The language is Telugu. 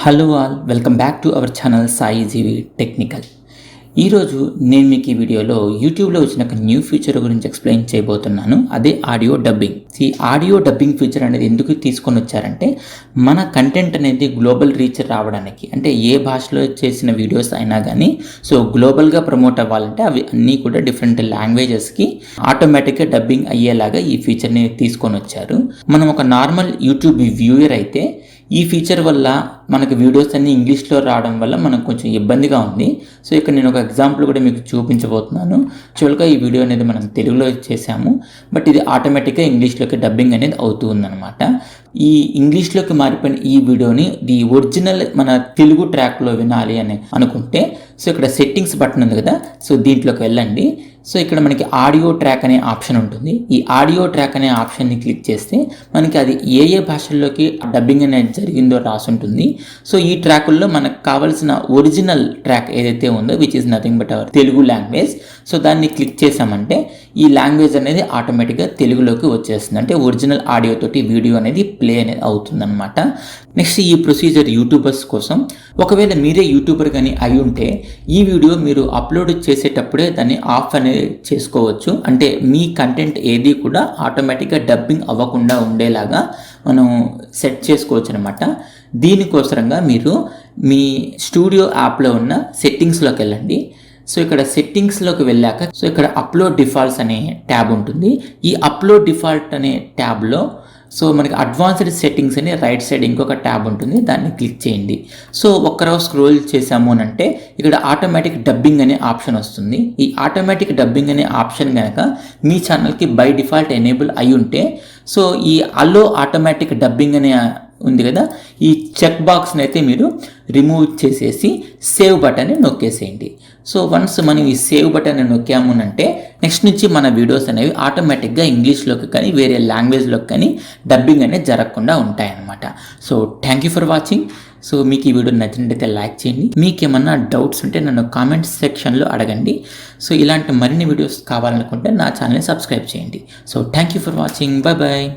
Hello all, welcome back to our channel Sai Jeevi technical. ఈరోజు నేను మీకు ఈ వీడియోలో యూట్యూబ్లో వచ్చిన ఒక న్యూ ఫీచర్ గురించి ఎక్స్ప్లెయిన్ చేయబోతున్నాను. అదే ఆడియో డబ్బింగ్. ఈ ఆడియో డబ్బింగ్ ఫీచర్ అనేది ఎందుకు తీసుకొని వచ్చారంటే, మన కంటెంట్ అనేది గ్లోబల్ రీచ్ రావడానికి, అంటే ఏ భాషలో చేసిన వీడియోస్ అయినా కానీ గ్లోబల్గా ప్రమోట్ అవ్వాలంటే అవి అన్నీ కూడా డిఫరెంట్ లాంగ్వేజెస్కి ఆటోమేటిక్గా డబ్బింగ్ అయ్యేలాగా ఈ ఫీచర్ని తీసుకొని వచ్చారు. మనం ఒక నార్మల్ యూట్యూబ్ వ్యూయర్ అయితే ఈ ఫీచర్ వల్ల మనకు వీడియోస్ అన్నీ ఇంగ్లీష్లో రావడం వల్ల మనకు కొంచెం ఇబ్బందిగా ఉంది. ఇక్కడ నేను ఒక ఎగ్జాంపుల్ కూడా మీకు చూపించబోతున్నాను. యాక్చువల్గా ఈ వీడియో అనేది మనం తెలుగులో చేసాము, బట్ ఇది ఆటోమేటిక్గా ఇంగ్లీష్లోకి డబ్బింగ్ అనేది అవుతూ ఉందన్నమాట. ఈ ఇంగ్లీష్లోకి మారిపోయిన ఈ వీడియోని ది ఒరిజినల్ మన తెలుగు ట్రాక్లో వినాలి అని అనుకుంటే ఇక్కడ సెట్టింగ్స్ బటన్ ఉంది కదా, దీంట్లోకి వెళ్ళండి. ఇక్కడ మనకి ఆడియో ట్రాక్ అనే ఆప్షన్ ఉంటుంది. ఈ ఆడియో ట్రాక్ అనే ఆప్షన్ని క్లిక్ చేస్తే మనకి అది ఏ భాషల్లోకి డబ్బింగ్ అనేది జరిగిందో రాసి ఉంటుంది. ఈ ట్రాకుల్లో మనకు కావాల్సిన ఒరిజినల్ ట్రాక్ ఏదైతే ఉందో, which is nothing but our Telugu language. దాన్ని క్లిక్ చేసామంటే ఈ లాంగ్వేజ్ అనేది ఆటోమేటిక్గా తెలుగులోకి వచ్చేస్తుంది. అంటే ఒరిజినల్ ఆడియో తోటి వీడియో అనేది ప్లే అనేది అవుతుందన్నమాట. నెక్స్ట్ ఈ ప్రొసీజర్ యూట్యూబర్స్ కోసం. ఒకవేళ మీరే యూట్యూబర్ కానీ అయి ఉంటే ఈ వీడియో మీరు అప్లోడ్ చేసేటప్పుడే దాన్ని ఆఫ్ అనేది చేసుకోవచ్చు. అంటే మీ కంటెంట్ ఏది కూడా ఆటోమేటిక్గా డబ్బింగ్ అవ్వకుండా ఉండేలాగా మనం సెట్ చేసుకోవచ్చు అనమాట. దీనికోసరంగా మీరు మీ స్టూడియో యాప్లో ఉన్న సెట్టింగ్స్లోకి వెళ్ళండి. ఇక్కడ సెట్టింగ్స్లోకి వెళ్ళాక ఇక్కడ అప్లోడ్ డిఫాల్ట్స్ అనే ట్యాబ్ ఉంటుంది. ఈ అప్లోడ్ డిఫాల్ట్ అనే ట్యాబ్లో మనకి అడ్వాన్స్డ్ సెట్టింగ్స్ అని రైట్ సైడ్ ఇంకొక ట్యాబ్ ఉంటుంది, దాన్ని క్లిక్ చేయండి. ఒక్కరో స్క్రోల్ చేసాము అని అంటే ఇక్కడ ఆటోమేటిక్ డబ్బింగ్ అనే ఆప్షన్ వస్తుంది. ఈ ఆటోమేటిక్ డబ్బింగ్ అనే ఆప్షన్ కనుక మీ ఛానల్కి బై డిఫాల్ట్ ఎనేబుల్ అయి ఉంటే ఈ అల్లో ఆటోమేటిక్ డబ్బింగ్ అనే ఉంది కదా, ఈ చెక్ బాక్స్ని అయితే మీరు రిమూవ్ చేసేసి సేవ్ బటన్ని నొక్కేసేయండి. వన్స్ మనం ఈ సేవ్ బటన్ని నొక్కాము అంటే నెక్స్ట్ నుంచి మన వీడియోస్ అనేవి ఆటోమేటిక్గా ఇంగ్లీష్లోకి కానీ వేరే లాంగ్వేజ్లోకి కానీ డబ్బింగ్ అనేది జరగకుండా ఉంటాయన్నమాట. Thank you for watching. మీకు ఈ వీడియో నచ్చినట్టయితే లైక్ చేయండి. మీకు ఏమన్నా డౌట్స్ ఉంటే నన్ను కామెంట్ సెక్షన్లో అడగండి. ఇలాంటి మరిన్ని వీడియోస్ కావాలనుకుంటే నా ఛానల్ని సబ్స్క్రైబ్ చేయండి. Thank you for watching. Bye bye.